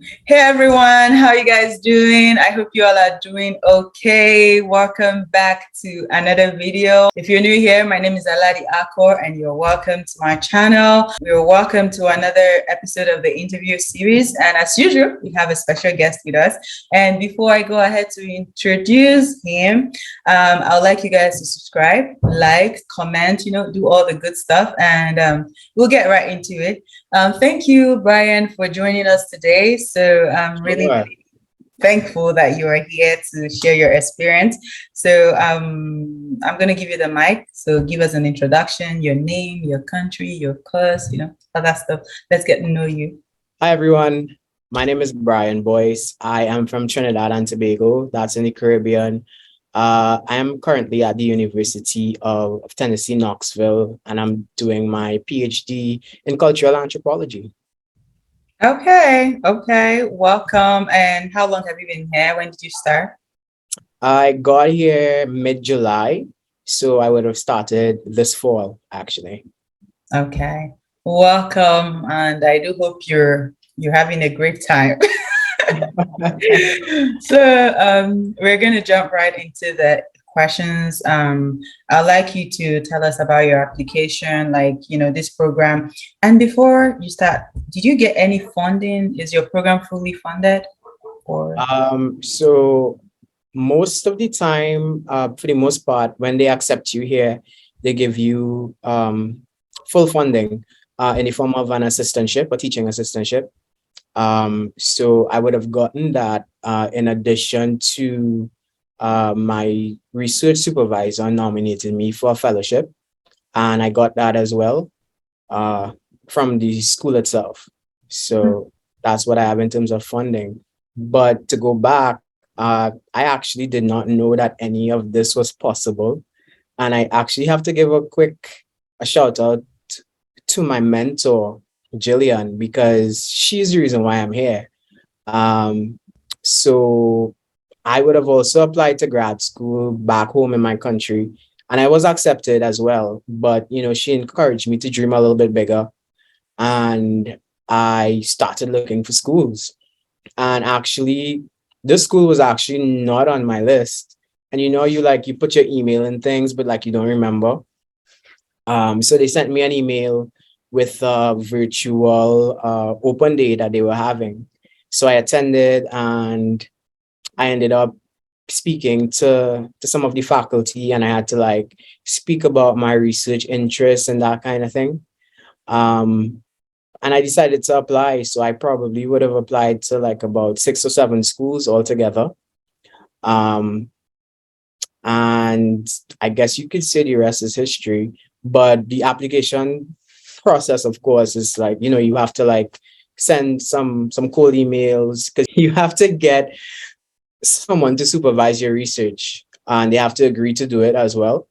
Hey everyone, how you guys doing? I hope you all are doing okay. Welcome back to another video. If you're new here, my name is Aladi-Ada Akoh and you're welcome to my channel. You're welcome to another episode of the interview series. And as usual, we have a special guest with us. And before I go ahead to introduce him, I would like you guys to subscribe, like, comment, do all the good stuff, and we'll get right into it. Thank you, Brian, for joining us today. So I'm really Sure. thankful that you are here to share your experience. So I'm going to give you the mic. So give us an introduction, your name, your country, your course, all that stuff. Let's get to know you. Hi, everyone. My name is Brian Boyce. I am from Trinidad and Tobago. That's in the Caribbean. I am currently at the University of Tennessee, Knoxville, and I'm doing my PhD in cultural anthropology. Okay. Welcome. And how long have you been here? When did you start? I got here mid-July, so I would have started this fall, actually. Okay. Welcome. And I do hope you're having a great time. So we're going to jump right into the questions. I'd like you to tell us about your application, like, this program. And before you start, did you get any funding? Is your program fully funded or? So most of the time, for the most part, when they accept you here, they give you full funding in the form of an assistantship, a teaching assistantship. So I would have gotten that in addition to my research supervisor nominated me for a fellowship, and I got that as well uh, from the school itself. So that's what I have in terms of funding. But to go back, I actually did not know that any of this was possible. And I actually have to give a shout out to my mentor, Jillian, because she's the reason why I'm here. Um, so I would have also applied to grad school back home in my country, and I was accepted as well. But she encouraged me to dream a little bit bigger, and I started looking for schools. And actually, this school was actually not on my list. And you put your email in things, but like you don't remember. So they sent me an email with a virtual open day that they were having. So I attended, and I ended up speaking to some of the faculty, and I had to like speak about my research interests and that kind of thing. Um, and I decided to apply. So I probably would have applied to like about 6 or 7 schools altogether. Um, and I guess you could say the rest is history. But the application process, of course, is like, you have to like send some cold emails because you have to get someone to supervise your research, and they have to agree to do it as well.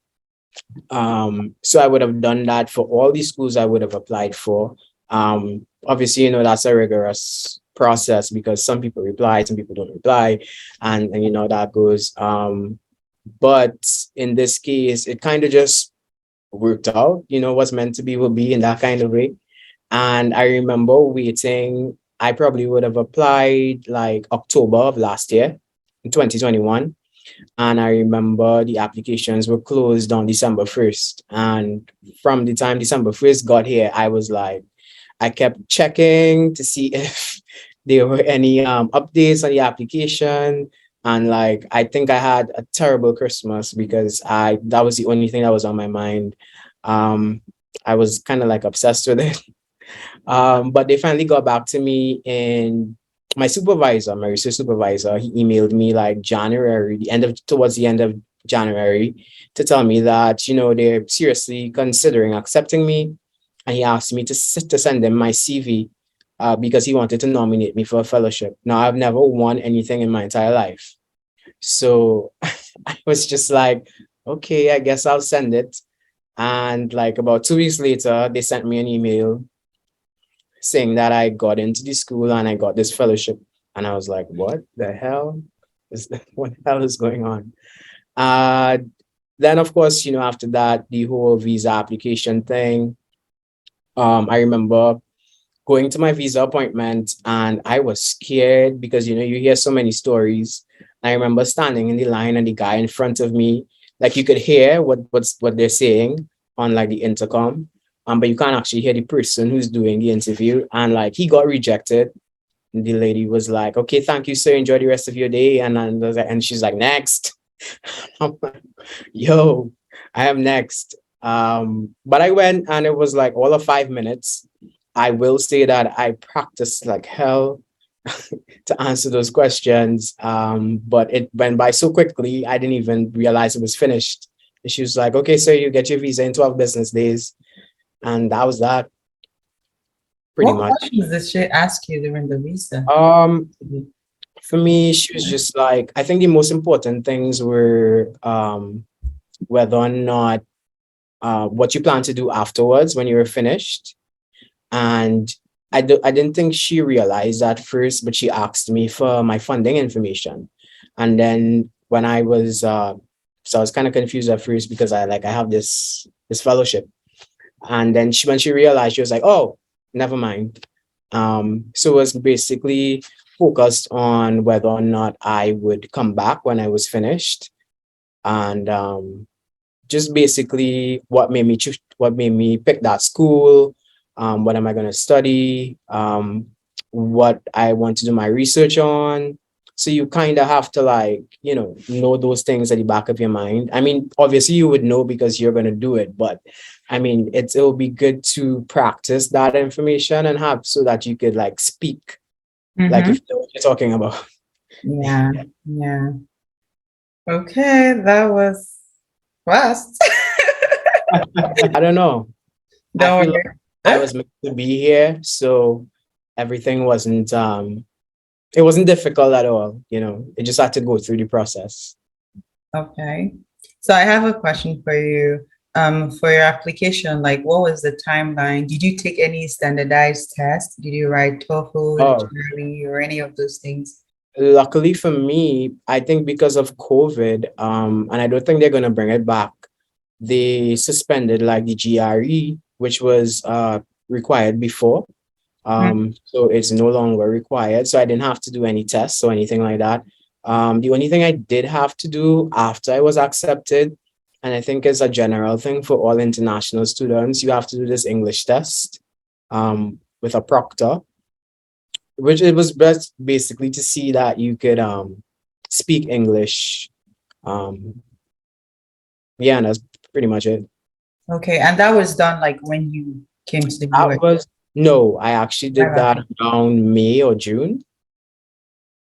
So I would have done that for all the schools I would have applied for. Obviously, that's a rigorous process because some people reply, some people don't reply, and that goes. But in this case, it kind of just worked out. What's meant to be will be in that kind of way. And I remember waiting. I probably would have applied like October of last year, in 2021. And I remember the applications were closed on December 1st. And from the time December 1st got here, I was like, I kept checking to see if there were any updates on the application. And like, I think I had a terrible Christmas because that was the only thing that was on my mind. Um, I was kind of like obsessed with it. But they finally got back to me, and my supervisor, my research supervisor, he emailed me like towards the end of January to tell me that, they're seriously considering accepting me. And he asked me to send him my CV because he wanted to nominate me for a fellowship. Now, I've never won anything in my entire life. So I was just like, okay, I guess I'll send it. And like about 2 weeks later, they sent me an email saying that I got into the school and I got this fellowship. And I was like, what the hell what the hell is going on? Uh, then of course, after that, the whole visa application thing. I remember going to my visa appointment, and I was scared because you hear so many stories. I remember standing in the line, and the guy in front of me, like, you could hear what they're saying on like the intercom, but you can't actually hear the person who's doing the interview. And like, he got rejected. And the lady was like, "Okay, thank you, sir. Enjoy the rest of your day." And she's like, "Next." I'm like, "Yo, I am next." But I went, and it was like all of 5 minutes. I will say that I practiced like hell to answer those questions. But it went by so quickly, I didn't even realize it was finished. And she was like, "Okay, sir, you get your visa in 12 business days." And that was that, pretty What much. questions did she ask you during the visa? For me, she was just like, I think the most important things were whether or not what you plan to do afterwards when you were finished. And I didn't think she realized at first, but she asked me for my funding information. And then when I was, so I was kind of confused at first because I have this fellowship. And then when she realized, she was like, "Oh, never mind." So it was basically focused on whether or not I would come back when I was finished, and just basically what made me pick that school, what am I going to study, what I want to do my research on. So you kind of have to, like, know those things at the back of your mind. I mean, obviously you would know because you're going to do it, but I mean, it'll be good to practice that information and have so that you could like speak, like, Mm-hmm. if you know what you're talking about. Yeah, yeah. Okay, that was fast. I don't know. I Don't feel like I worry. was meant to be here, so everything it wasn't difficult at all. It just had to go through the process. Okay. So I have a question for you. For your application, like what was the timeline? Did you take any standardized tests? Did you write TOEFL, Oh, GRE, or any of those things? luckily for me, I think because of COVID, and I don't think they're gonna bring it back, they suspended like the GRE, which was required before. So it's no longer required. So I didn't have to do any tests or anything like that. The only thing I did have to do after I was accepted, and I think it's a general thing for all international students, you have to do this English test with a proctor, which it was best basically to see that you could speak English. Um, yeah, and that's pretty much it. Okay, and that was done like when you came to the That US. was No, I actually Right did that after. around May or June.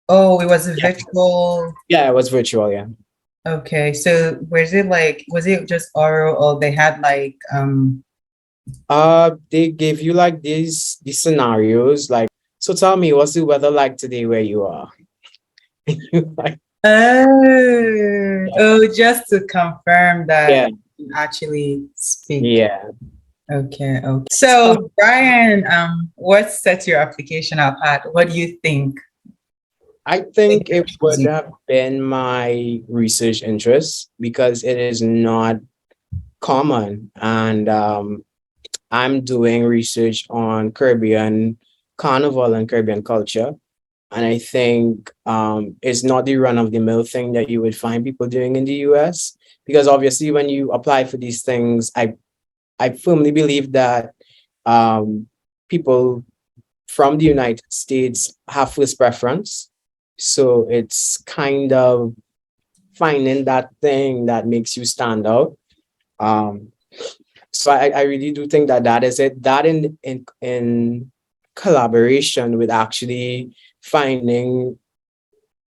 Oh, it was a Yeah, virtual. yeah, it was virtual. Yeah. Okay, so was it just oral or they had like They gave you like these scenarios, like, so tell me, what's the weather like today where you are? You like, just to confirm that yeah, you can actually speak. yeah. Okay, okay. So Brian, what set your application apart? What do you think? I Think think you it choose would you? have been my research interest because it is not common, and I'm doing research on Caribbean carnival and Caribbean culture. And I think it's not the run of the mill thing that you would find people doing in the US. Because obviously, when you apply for these things, I firmly believe that um, people from the United States have first preference. So it's kind of finding that thing that makes you stand out. Um, so I really do think that that is it. That in collaboration with actually finding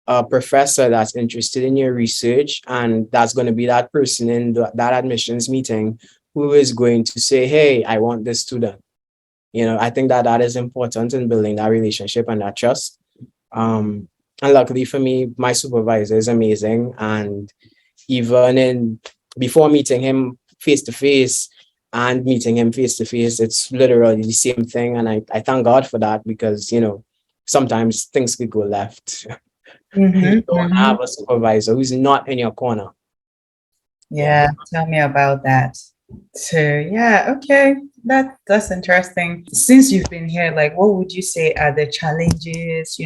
a professor that's interested in your research, and that's going to be that person in that admissions meeting who is going to say, "Hey, I want this student." I think that that is important in building that relationship and that trust. Um, and luckily for me, my supervisor is amazing, and even in before meeting him face to face and meeting him face to face, it's literally the same thing. And I thank God for that because, sometimes things could go left when you Mm-hmm, don't mm-hmm. have a supervisor who's not in your corner. Yeah. Yeah, tell me about that. So yeah, okay. That's interesting. Since you've been here, like what would you say are the challenges,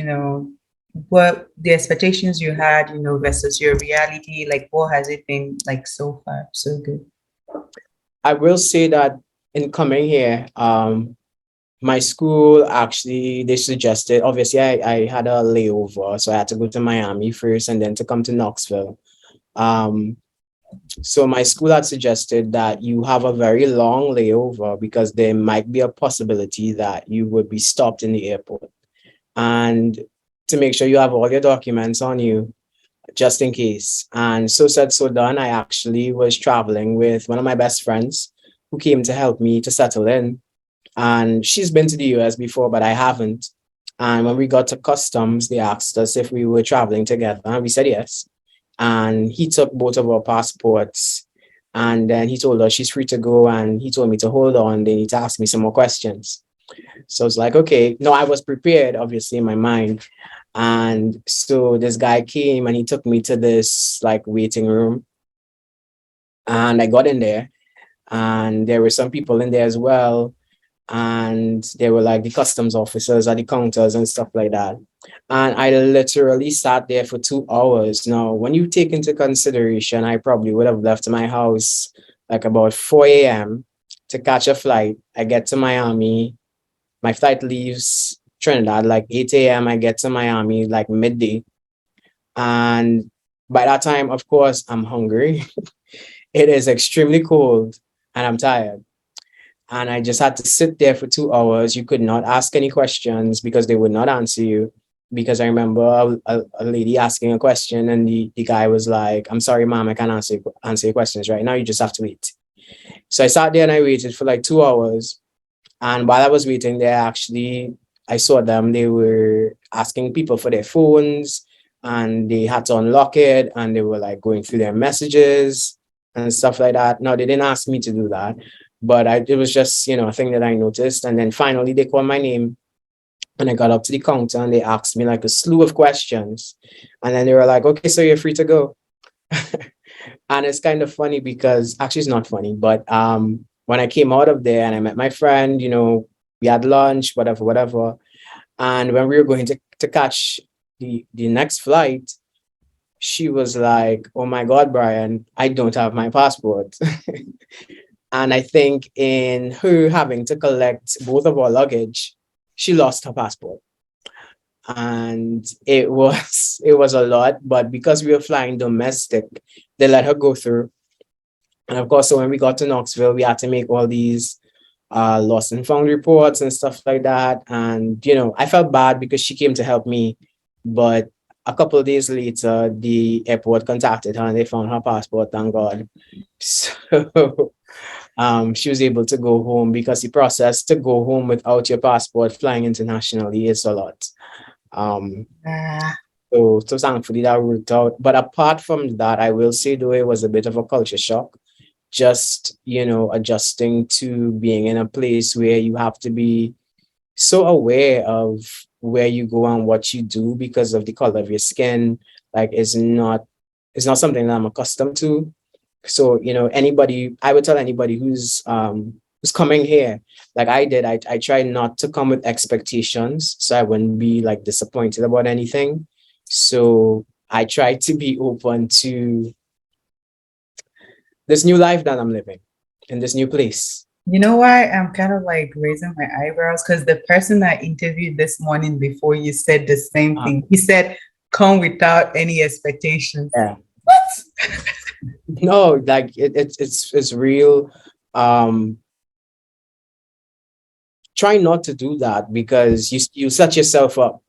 what the expectations you had, versus your reality? Like what has it been like so far? So good. I will say that in coming here, my school actually they suggested, obviously I had a layover, so I had to go to Miami first and then to come to Knoxville. Um, so my school had suggested that you have a very long layover because there might be a possibility that you would be stopped in the airport. And to make sure you have all your documents on you, just in case. And so said, so done. I actually was traveling with one of my best friends who came to help me to settle in. And she's been to the US before, but I haven't. And when we got to customs, they asked us if we were traveling together, and we said yes. And he took both of our passports. And then he told us she's free to go. And he told me to hold on. They need to ask me some more questions. So it's like, okay, no, I was prepared, obviously, in my mind. And so this guy came and he took me to this like waiting room. And I got in there, and there were some people in there as well. And they were like the customs officers at the counters and stuff like that. And I literally sat there for 2 hours. Now, when you take into consideration, I probably would have left my house like about 4 a.m. to catch a flight. I get to Miami. My flight leaves Trinidad like 8 a.m. I get to Miami like midday. And by that time, of course, I'm hungry. It is extremely cold and I'm tired. And I just had to sit there for 2 hours. You could not ask any questions because they would not answer you. Because I remember a lady asking a question, and the guy was like, I'm sorry, ma'am, I can't answer your questions right now. You just have to wait. So I sat there and I waited for like 2 hours. And while I was waiting there, actually, I saw them. They were asking people for their phones and they had to unlock it and they were like going through their messages and stuff like that. Now, they didn't ask me to do that, but it was just, a thing that I noticed. And then finally, they called my name and I got up to the counter and they asked me like a slew of questions. And then they were like, okay, so you're free to go. And it's kind of funny because actually it's not funny, but when I came out of there and I met my friend, we had lunch, whatever, whatever. And when we were going to catch the next flight, she was like, oh my God, Brian, I don't have my passport. And I think in her having to collect both of our luggage, she lost her passport. And it was a lot, but because we were flying domestic, they let her go through. And of course, so when we got to Knoxville, we had to make all these lost and found reports and stuff like that. And, I felt bad because she came to help me. But a couple of days later, the airport contacted her and they found her passport, thank God. So she was able to go home because the process to go home without your passport flying internationally is a lot. Ah, So thankfully that worked out. But apart from that, I will say though it was a bit of a culture shock. Just, adjusting to being in a place where you have to be so aware of where you go and what you do because of the color of your skin. Like it's not something that I'm accustomed to. So, I would tell anybody who's coming here, like I did, I try not to come with expectations so I wouldn't be like disappointed about anything. So I try to be open to this new life that I'm living in this new place. you know why I'm kind of like raising my eyebrows? Because the person I interviewed this morning before you said the same Uh, thing. He said, come without any expectations. yeah. What? No, like it's real. Um, Try not to do that because you set yourself up,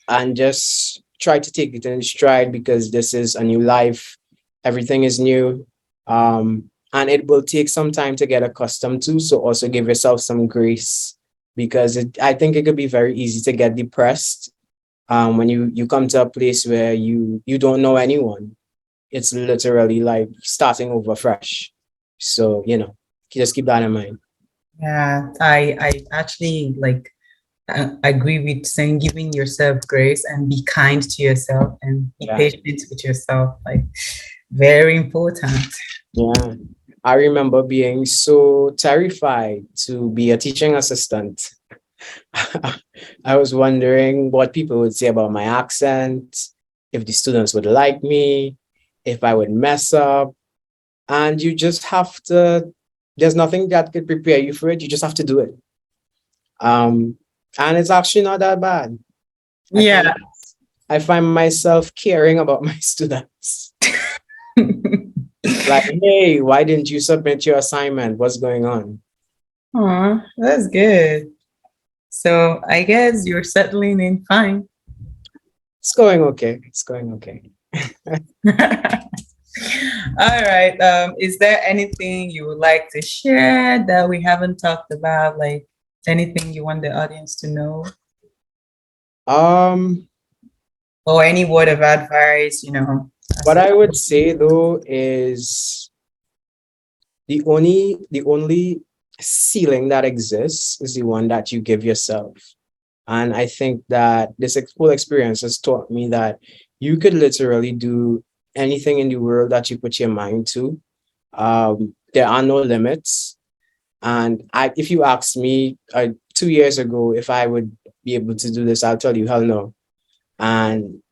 and just try to take it in stride because this is a new life. Everything is new. And it will take some time to get accustomed to. So also give yourself some grace because I think it could be very easy to get depressed when you come to a place where you don't know anyone. It's literally like starting over fresh. So, just keep that in mind. Yeah, I actually like agree with saying giving yourself grace and be kind to yourself and be Yeah. patient with yourself. Like very important. Yeah. I remember being so terrified to be a teaching assistant. I was wondering what people would say about my accent, if the students would like me, if I would mess up. And you just have to, there's nothing that could prepare you for it. You just have to do it. And it's actually not that bad. I find Yeah. I find myself caring about my students. Like, hey, why didn't you submit your assignment? What's going on? Aw, that's good. So I guess you're settling in fine. It's going okay. It's going okay. All right. Is there anything you would like to share that we haven't talked about? Like anything you want the audience to know? Um, Or any word of advice, you know? what I would say though is the only ceiling that exists is the one that you give yourself. And I think that this full experience has taught me that you could literally do anything in the world that you put your mind to. There are no limits. And if you asked me 2 years ago if I would be able to do this, I'll tell you, hell no. And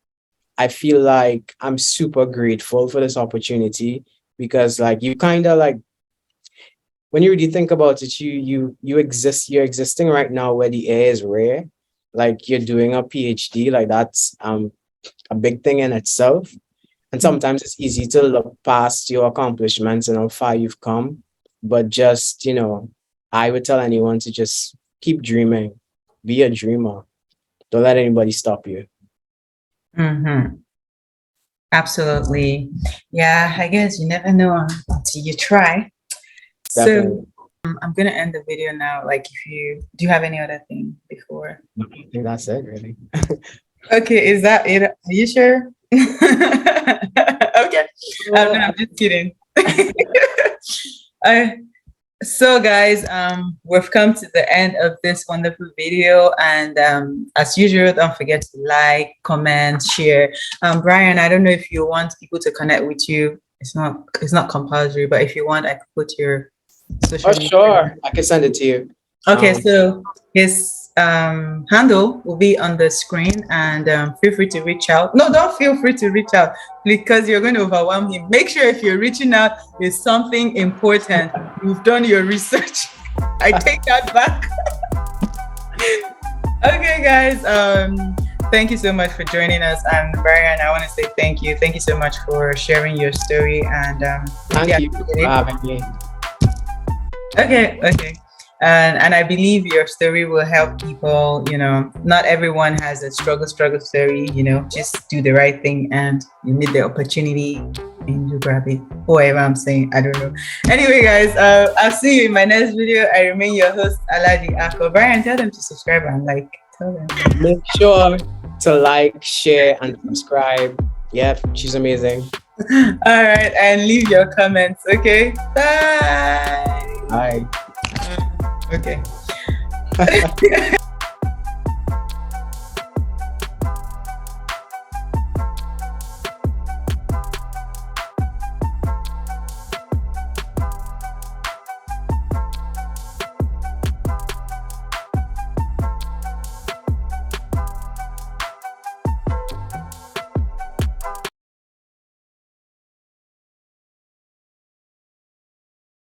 I feel like I'm super grateful for this opportunity because, like, you kind of like when you really think about it, you're existing right now where the air is rare. Like you're doing a PhD, like that's a big thing in itself. And sometimes it's easy to look past your accomplishments and how far you've come. But just, I would tell anyone to just keep dreaming, be a dreamer. Don't let anybody stop you. Mm-hmm. Absolutely. Yeah, I guess you never know until you try. Definitely. So I'm gonna end the video now. Like, do you have any other thing before? I think that's it, really. Okay, is that it? Are you sure? Okay. No, I'm just kidding. So guys, we've come to the end of this wonderful video, and as usual, don't forget to like, comment, share. Brian, I don't know if you want people to connect with you. It's not compulsory, but if you want, I could put your social media. Sure, I can send it to you. Okay, so his handle will be on the screen, and feel free to reach out. No, don't feel free to reach out because you're going to overwhelm him. Make sure if you're reaching out, it's something important. You've done your research. I take that back. Okay, guys. Thank you so much for joining us. And Brian, I want to say thank you. Thank you so much for sharing your story. And thank you for having me. Okay. And I believe your story will help people. Not everyone has a struggle story. Just do the right thing, and you need the opportunity and you grab it. Whatever I'm saying, I don't know. Anyway, guys, I'll see you in my next video. I remain your host, Aladi-Ada Akoh. Brian, tell them to subscribe and like. Tell them. Make sure to like, share, and subscribe. Yep, she's amazing. All right, and leave your comments. Okay, bye. Bye. Okay.